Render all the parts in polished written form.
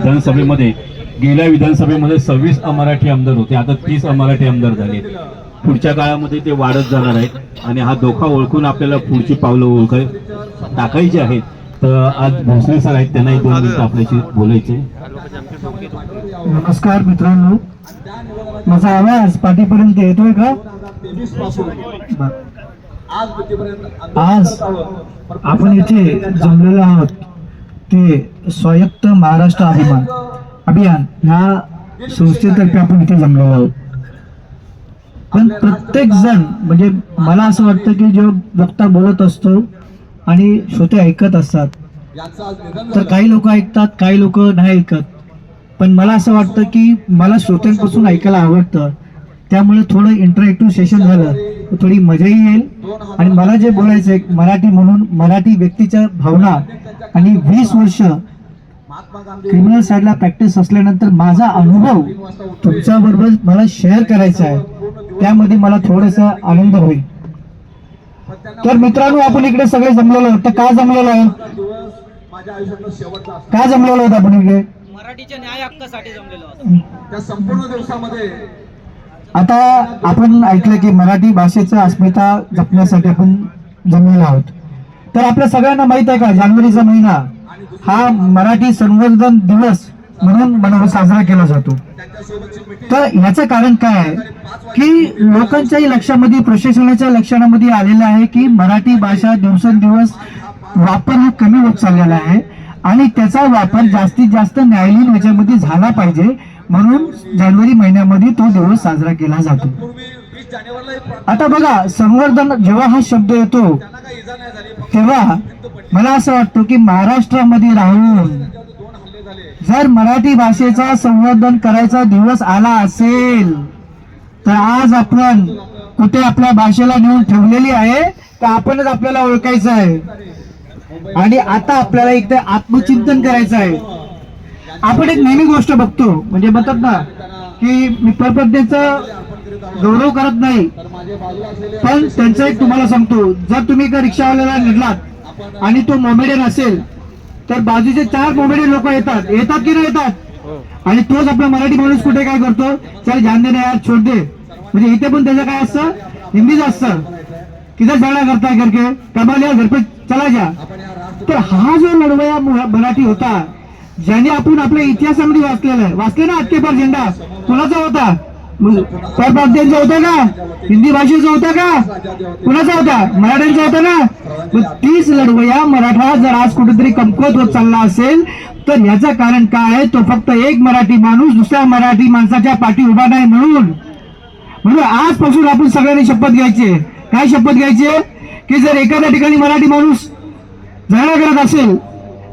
विधानसभेमध्ये गेल्या विधानसभेमध्ये 26 अमराठी आमदार होते, आता 30 अमराठी आमदार झाले. पुढच्या काळामध्ये ते वाढत जाणार आहेत आणि हा धोका ओळखून आपल्याला पुढची पावलं टाकायची आहेत. तर आज भोसले सर आहेत, त्यांना 2 मिनिटं आपल्याशी बोलायचे. नमस्कार मित्रांनो, माझा आवाज पाठीपर्यंत येतोय का? आज आपण इथे जमलेलो आहोत ते स्वायत्त महाराष्ट्र अभियान ह्या संस्थेतर्फे आपण इथे जमलेलो आहोत. पण प्रत्येक जण म्हणजे मला असं वाटतं की जो वक्ता बोलत असतो आणि श्रोते ऐकत असतात, तर काही लोक ऐकतात, काही लोक नाही ऐकत. पण मला असं वाटतं की मला श्रोत्यांपासून ऐकायला आवडतं, त्यामुळे थोडं इंटरॅक्टिव्ह सेशन झालं तर थोडी मजाही येईल. आणि मला जे बोलायचंय मराठी म्हणून, मराठी व्यक्तीच्या भावना आणि 20 वर्ष क्रिमिनल साईडला प्रॅक्टिस असल्यानंतर माझा अनुभव तुमच्याबरोबर मला शेअर करायचा आहे, त्यामध्ये मला थोडासा आनंद होईल. तर मित्रांनो, आपण इकडे सगळे जमलेलो आहोत. तर का जमलेलो आहोत? का जमलेलो आहोत आपण इकडे? मराठीच्या न्याय हक्कासाठी जमलेलो आहोत. त्या संपूर्ण दिवसामध्ये आता आपण ऐकलं की मराठी भाषेचं अस्मिता जपण्यासाठी आपण जमलेलो आहोत. तर आपल्या सगळ्यांना माहित आहे का, जानेवारीचा महिना हा मराठी संवर्धन दिवस म्हणून साजरा केला जातो. तर याचं कारण काय आहे की लोकांच्याही लक्षामध्ये, प्रशासनाच्या लक्षामध्ये आलेलं आहे की मराठी भाषा दिवसेंदिवस वापर हा कमी होत चाललेला आहे आणि त्याचा वापर जास्तीत जास्त न्यायालयीन याच्यामध्ये झाला पाहिजे, म्हणून जानेवारी महिन्यामध्ये तो दिवस साजरा केला जातो. आता बघा, संवर्धन जेव्हा हा शब्द येतो तेव्हा मला असं वाटतं की महाराष्ट्रामध्ये राहून जर मराठी भाषेचा संवर्धन करायचा दिवस आला असेल तर आज आपण कुठे आपल्या भाषेला नेऊन ठेवलेली आहे तर आपणच आपल्याला ओळखायचं आहे. आणि आता आपल्याला एक आत्मचिंतन करायचं आहे. आपण एक नेहमी गोष्ट बघतो, म्हणजे म्हणतात ना की मी परपद्धतीचा गौरव करत नाही, पण त्यांचं एक तुम्हाला सांगतो, जर तुम्ही एका रिक्षावाल्याला निघलात आणि तो मोमेडियन असेल तर बाजूचे 4 मोमेडियन लोक येतात की नाही येतात? आणि तोच आपला मराठी माणूस कुठे काय करतो, चल ध्यान दे ना यार, छोड़ दे. म्हणजे इथे पण त्याचं काय असतं, हिंदीच असतं, किधर जाना करता है करके, कमा लिया घर पे चला जा. तर हा जो लढवया मराठी होता, ज्याने आपण आपल्या इतिहासामध्ये वाचलेला आहे, वाचले ना आजके पर झेंडा, कुणाचा होता? परप्रांतीयांचा होता का? हिंदी भाषेचा होता का? कुणाचा होता? मराठ्यांचा होता ना. मग तीच लढवया मराठा जर आज कुठेतरी कमकुवत होत चालला असेल तर याचं कारण काय आहे? तो फक्त एक मराठी माणूस दुसऱ्या मराठी माणसाच्या पाठी उभा नाही म्हणून आजपासून आपण सगळ्यांनी शपथ घ्यायची. काय शपथ घ्यायची? की जर एखाद्या ठिकाणी मराठी माणूस झगडा करत असेल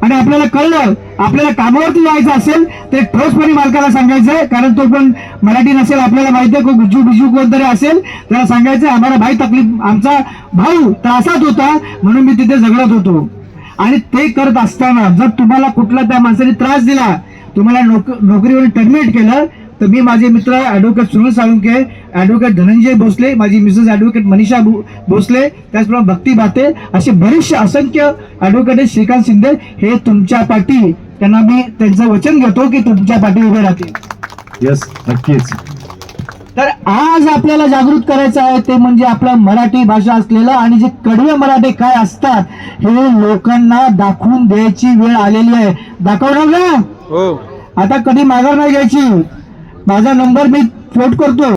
आणि आपल्याला कळलं आपल्याला कामावरती जायचं असेल तर ठोसपणे मालकाला सांगायचंय, कारण तो पण मराठी नसेल, आपल्याला माहिती आहे, गुज्जू बिजू कोणतरी असेल, त्याला सांगायचं आम्हाला भाई तकलीफ, आमचा भाऊ त्रासात होता म्हणून मी तिथे झगडत होतो. आणि ते करत असताना जर तुम्हाला कुठला त्या माणसाने त्रास दिला, तुम्हाला नोकरीवरून टर्मिनेट केलं, तर मी माझे मित्र ॲडव्होकेट सुनील साळुंखे, ॲडव्होकेट धनंजय भोसले, माझी मिसेस ॲडव्होकेट मनीषा भोसले, त्याचप्रमाणे भक्ती भाते, असे बरेचसे असंख्य ॲडव्होकेट, श्रीकांत शिंदे, हे तुमच्या पाठी, त्यांना मी त्यांचं वचन घेतो की तुमच्या पाठी उभे राहतील. यस, नक्कीच. तर आज आपल्याला जागृत करायचं आहे ते म्हणजे आपलं मराठी भाषा असलेलं आणि जे कडवे मराठी काय असतात हे लोकांना दाखवून द्यायची वेळ आलेली आहे. दाखवणार ना? आता कधी माघार नाही घ्यायची. माझा नंबर मी फ्लोट करतो.